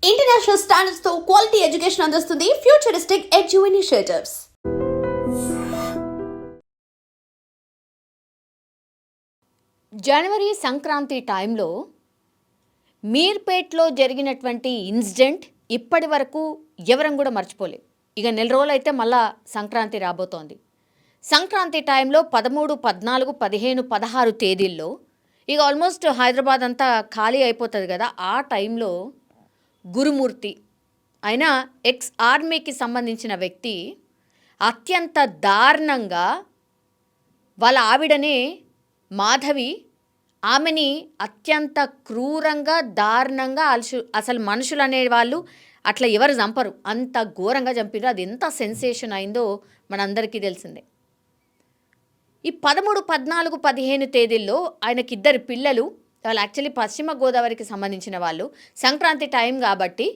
International standards తో quality education అందిస్తుంది futuristic edu initiatives. జనవరి సంక్రాంతి టైంలో మీర్పేట్లో జరిగినటువంటి ఇన్సిడెంట్ ఇప్పటి వరకు ఎవరం కూడా మర్చిపోలేదు. ఇక నెల రోజులు అయితే మళ్ళా సంక్రాంతి రాబోతోంది. సంక్రాంతి టైంలో 13, 14, 15, 16 తేదీల్లో ఇక ఆల్మోస్ట్ హైదరాబాద్ అంతా ఖాళీ అయిపోతుంది కదా. ఆ టైంలో గురుమూర్తి ఆయన ఎక్స్ ఆర్మీకి సంబంధించిన వ్యక్తి అత్యంత దారుణంగా వాళ్ళ ఆవిడనే మాధవి ఆమెని అత్యంత క్రూరంగా దారుణంగా అసలు మనుషులు అనేవాళ్ళు అట్లా ఎవరు చంపరు, అంత ఘోరంగా చంపారు. అది ఎంత సెన్సేషన్ అయిందో మనందరికీ తెలిసిందే. ఈ 13, 14, 15 తేదీల్లో ఆయనకి 2 పిల్లలు. వాళ్ళు యాక్చువల్లీ పశ్చిమ గోదావరికి సంబంధించిన వాళ్ళు. సంక్రాంతి టైం కాబట్టి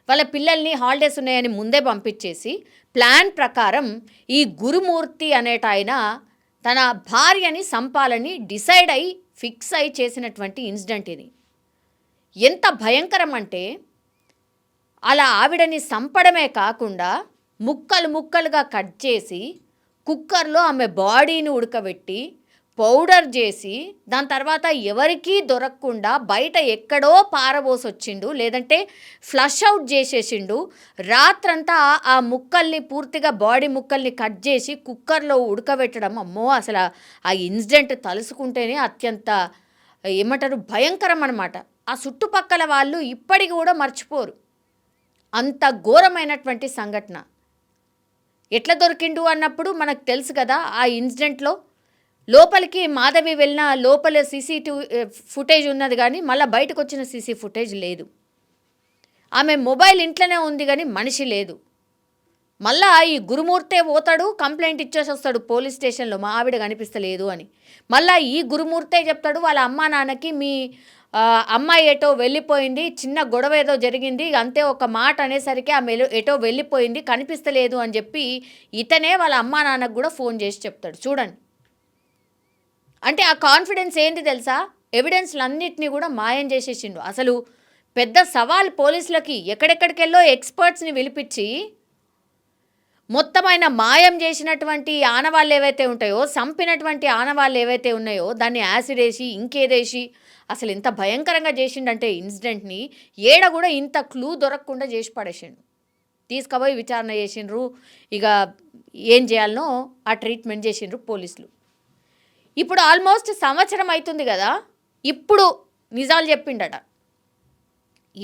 వాళ్ళ పిల్లల్ని హాలిడేస్ ఉన్నాయని ముందే పంపించేసి ప్లాన్ ప్రకారం ఈ గురుమూర్తి అనేటాయన తన భార్యని సంపాలని డిసైడ్ అయి ఫిక్స్ అయి చేసినటువంటి ఇన్సిడెంట్ ఇది. ఎంత భయంకరం అంటే అలా ఆవిడని సంపడమే కాకుండా ముక్కలు ముక్కలుగా కట్ చేసి కుక్కర్లో ఆమె బాడీని ఉడకబెట్టి పౌడర్ చేసి దాని తర్వాత ఎవరికీ దొరకకుండా బయట ఎక్కడో పారబోసొచ్చిండు, లేదంటే ఫ్లష్ అవుట్ చేసేసిండు. రాత్రంతా ఆ ముక్కల్ని పూర్తిగా బాడీ ముక్కల్ని కట్ చేసి కుక్కర్లో ఉడకబెట్టడం, అమ్మో అసలు ఆ ఇన్సిడెంట్ తలుసుకుంటేనే అత్యంత ఏమంటారు భయంకరం అన్నమాట. ఆ చుట్టుపక్కల వాళ్ళు ఇప్పటికి కూడా మర్చిపోరు. అంత ఘోరమైనటువంటి సంఘటన. ఎట్లా దొరికిండు అన్నప్పుడు మనకు తెలుసు కదా. ఆ ఇన్సిడెంట్లో లోపలికి మాధవి వెళ్ళిన లోపల ఫుటేజ్ ఉన్నది కానీ మళ్ళీ బయటకు వచ్చిన సీసీ ఫుటేజ్ లేదు. ఆమె మొబైల్ ఇంట్లోనే ఉంది కానీ మనిషి లేదు. మళ్ళా ఈ గురుమూర్తే పోతాడు, కంప్లైంట్ ఇచ్చేసి వస్తాడు పోలీస్ స్టేషన్లో, మా ఆవిడ కనిపిస్తలేదు అని. మళ్ళీ ఈ గురుమూర్తే చెప్తాడు వాళ్ళ అమ్మా నాన్నకి, మీ అమ్మాయి ఎటో వెళ్ళిపోయింది, చిన్న గొడవ ఏదో జరిగింది, అంతే ఒక మాట అనేసరికి ఆమె ఎటో వెళ్ళిపోయింది, కనిపిస్తలేదు అని చెప్పి ఇతనే వాళ్ళ అమ్మా నాన్నకు కూడా ఫోన్ చేసి చెప్తాడు. చూడండి, అంటే ఆ కాన్ఫిడెన్స్ ఏంటి తెలుసా? ఎవిడెన్స్లన్నింటినీ కూడా మాయం చేసేసిండు. అసలు పెద్ద సవాల్ పోలీసులకి. ఎక్కడెక్కడికెళ్ళో ఎక్స్పర్ట్స్ని పిలిపించి మొత్తం ఆయన మాయం చేసినటువంటి ఆనవాళ్ళు ఏవైతే ఉంటాయో, చంపినటువంటి ఆనవాళ్ళు ఏవైతే ఉన్నాయో దాన్ని యాసిడ్ వేసి ఇంకేదేసి అసలు ఎంత భయంకరంగా చేసిండంటే ఇన్సిడెంట్ని ఏడ కూడా ఇంత క్లూ దొరకకుండా చేసి పడేసిండు. తీసుకుపోయి విచారణ చేసిండ్రు. ఇక ఏం చేయాలనో ఆ ట్రీట్మెంట్ చేసిండ్రు పోలీసులు. ఇప్పుడు ఆల్మోస్ట్ సంవత్సరం అవుతుంది కదా. ఇప్పుడు నిజాలు చెప్పిండట.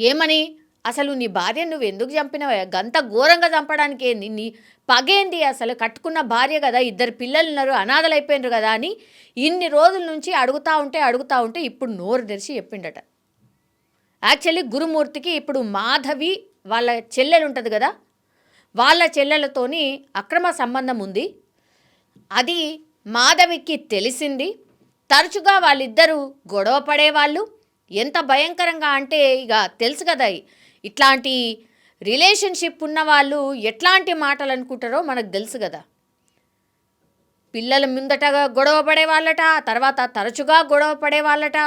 ఏమని? అసలు నీ భార్య నువ్వు ఎందుకు చంపినవా? గంత ఘోరంగా చంపడానికి ఏంది? నీ పగేంది? అసలు కట్టుకున్న భార్య కదా, 2 పిల్లలు ఉన్నారు, అనాథలైపోయినారు కదా అని ఇన్ని రోజుల నుంచి అడుగుతూ ఉంటే ఇప్పుడు నోరు తెరిచి చెప్పిండట. యాక్చువల్లీ గురుమూర్తికి ఇప్పుడు మాధవి వాళ్ళ చెల్లెలు ఉంటుంది కదా, వాళ్ళ చెల్లెలతోని అక్రమ సంబంధం ఉంది. అది మాధవికి తెలిసింది. తరచుగా వాళ్ళిద్దరూ గొడవ పడేవాళ్ళు. ఎంత భయంకరంగా అంటే ఇక తెలుసు కదా, ఇట్లాంటి రిలేషన్షిప్ ఉన్నవాళ్ళు ఎట్లాంటి మాటలు అనుకుంటారో మనకు తెలుసు కదా. పిల్లల ముందటగా గొడవ పడేవాళ్ళట, తర్వాత తరచుగా గొడవ పడేవాళ్ళట.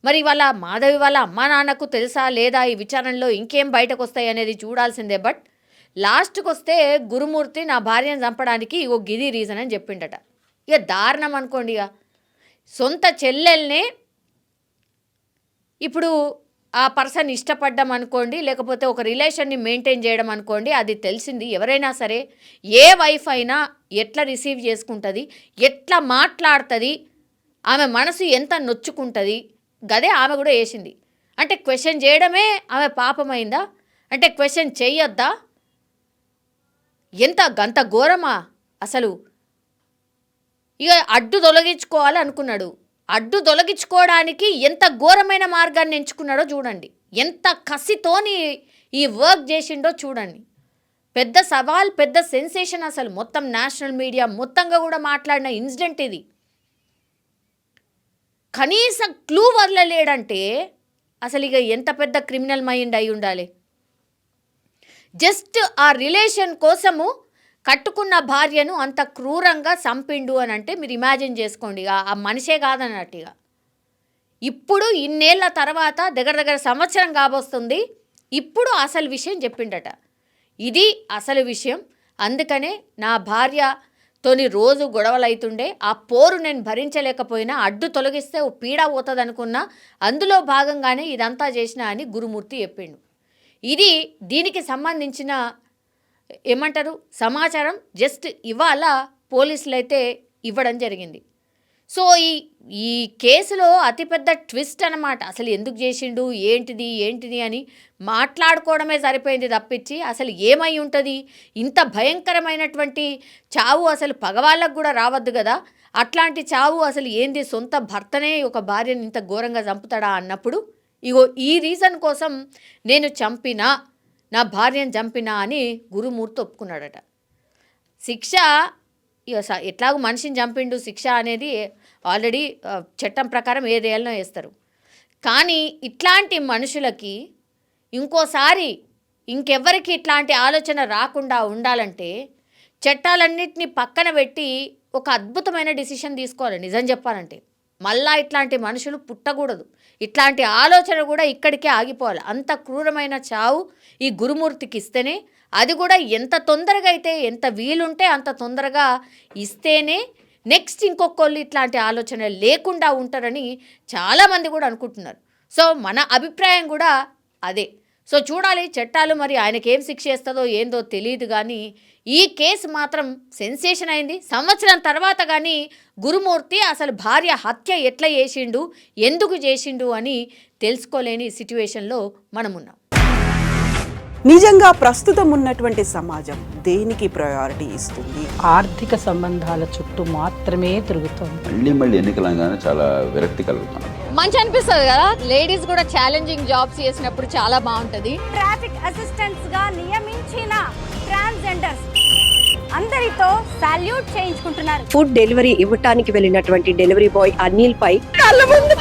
మరి వాళ్ళ మాధవి వాళ్ళ అమ్మా నాన్నకు తెలుసా లేదా ఈ విచారణలో ఇంకేం బయటకు వస్తాయి అనేది చూడాల్సిందే. బట్ లాస్ట్కి వస్తే గురుమూర్తి నా భార్యను చంపడానికి ఓ గిది రీజన్ అని చెప్పిండట. ఇక దారుణం అనుకోండి. ఇక సొంత చెల్లెల్నే ఇప్పుడు ఆ పర్సన్ ఇష్టపడ్డం అనుకోండి, లేకపోతే ఒక రిలేషన్ని మెయింటైన్ చేయడం అనుకోండి, అది తెలిసింది. ఎవరైనా సరే ఏ వైఫ్ అయినా ఎట్లా రిసీవ్ చేసుకుంటుంది, ఎట్లా మాట్లాడుతుంది, ఆమె మనసు ఎంత నొచ్చుకుంటుంది, గదే ఆమె కూడా వేసింది. అంటే క్వశ్చన్ చేయడమే ఆమె పాపమైందా? అంటే క్వశ్చన్ చేయొద్దా? గంత ఘోరమా అసలు? ఇక అడ్డు తొలగించుకోవాలి అనుకున్నాడు. అడ్డు తొలగించుకోవడానికి ఎంత ఘోరమైన మార్గాన్ని ఎంచుకున్నాడో చూడండి. ఎంత కసితోని ఈ వర్క్ చేసిండో చూడండి. పెద్ద సవాల్, పెద్ద సెన్సేషన్. అసలు మొత్తం నేషనల్ మీడియా మొత్తంగా కూడా మాట్లాడిన ఇన్సిడెంట్ ఇది. కనీసం క్లూ వదలలేడంటే అసలు ఇక ఎంత పెద్ద క్రిమినల్ మైండ్ అయి ఉండాలి. జస్ట్ ఆ రిలేషన్ కోసము కట్టుకున్న భార్యను అంత క్రూరంగా చంపిండు అని అంటే మీరు ఇమాజిన్ చేసుకోండి. ఆ మనిషే కాదన్నట్టుగా. ఇప్పుడు ఇన్నేళ్ల తర్వాత దగ్గర సంవత్సరం కాబోస్తుంది ఇప్పుడు అసలు విషయం చెప్పిండట. ఇది అసలు విషయం. అందుకనే నా భార్యతోని రోజు గొడవలు అవుతుండే, ఆ పోరు నేను భరించలేకపోయినా, అడ్డు తొలగిస్తే ఓ పీడ పోతుంది అనుకున్నా, అందులో భాగంగానే ఇదంతా చేసిన అని గురుమూర్తి చెప్పిండు. ఇది దీనికి సంబంధించిన ఏమంటారు సమాచారం జస్ట్ ఇవాళ పోలీసులు అయితే ఇవ్వడం జరిగింది. సో ఈ కేసులో అతిపెద్ద ట్విస్ట్ అన్నమాట. అసలు ఎందుకు చేసిండు, ఏంటిది అని మాట్లాడుకోవడమే సరిపోయింది తప్పించి అసలు ఏమై ఉంటుంది, ఇంత భయంకరమైనటువంటి చావు అసలు పగవాళ్ళకు కూడా రావద్దు కదా, అట్లాంటి చావు అసలు ఏంది, సొంత భర్తనే ఒక భార్యని ఇంత ఘోరంగా చంపుతాడా అన్నప్పుడు ఇగో ఈ రీజన్ కోసం నేను చంపినా, నా భార్యను చంపినా అని గురుమూర్తి ఒప్పుకున్నాడట. శిక్ష ఎట్లాగో మనిషిని చంపిండు, శిక్ష అనేది ఆల్రెడీ చట్టం ప్రకారం ఏదేళ్ళనో వేస్తారు. కానీ ఇట్లాంటి మనుషులకి ఇంకోసారి ఇంకెవ్వరికి ఇట్లాంటి ఆలోచన రాకుండా ఉండాలంటే చట్టాలన్నింటినీ పక్కన పెట్టి ఒక అద్భుతమైన డిసిషన్ తీసుకోవాలి. నిజం చెప్పాలంటే మళ్ళా ఇట్లాంటి మనుషులు పుట్టకూడదు, ఇట్లాంటి ఆలోచన కూడా ఇక్కడికే ఆగిపోవాలి. అంత క్రూరమైన చావు ఈ గురుమూర్తికి ఇస్తేనే, అది కూడా ఎంత తొందరగా అయితే, ఎంత వీలుంటే అంత తొందరగా ఇస్తేనే నెక్స్ట్ ఇంకొకళ్ళు ఇట్లాంటి ఆలోచన లేకుండా ఉంటారని చాలామంది కూడా అనుకుంటున్నారు. సో మన అభిప్రాయం కూడా అదే. సో చూడాలి చట్టాలు మరి ఆయనకేం శిక్ష చేస్తుందో ఏందో తెలియదు, కానీ ఈ కేసు మాత్రం సెన్సేషన్ అయింది. సంవత్సరం తర్వాత కానీ గురుమూర్తి అసలు భార్య హత్య ఎట్లా చేసిండు, ఎందుకు చేసిండు అని తెలుసుకోలేని సిట్యువేషన్లో మనమున్నాం. నిజంగా ప్రస్తుతం ఉన్నటువంటి సమాజం దేనికి ప్రయారిటీ ఇస్తుంది? ఆర్థిక సంబంధాల చుట్టూ మాత్రమే తిరుగుతోంది. మళ్ళీ ఎన్నికలంగానే చాలా విరక్తి కలుగుతున్నాం. మంచి అనిపిస్తుంది కదా, లేడీస్ కూడా ఛాలెంజింగ్ జాబ్స్ చేసినప్పుడు చాలా బాగుంటుంది. ట్రాఫిక్ అసిస్టెంట్స్ గా నియమించిన ట్రాన్స్జెండర్స్ అందరితో సాల్యూట్ చేయించుకుంటున్నారు. ఫుడ్ డెలివరీ ఇవ్వటానికి వెళ్ళినటువంటి డెలివరీ బాయ్ అనిల్ పై కళ్ళ ముందు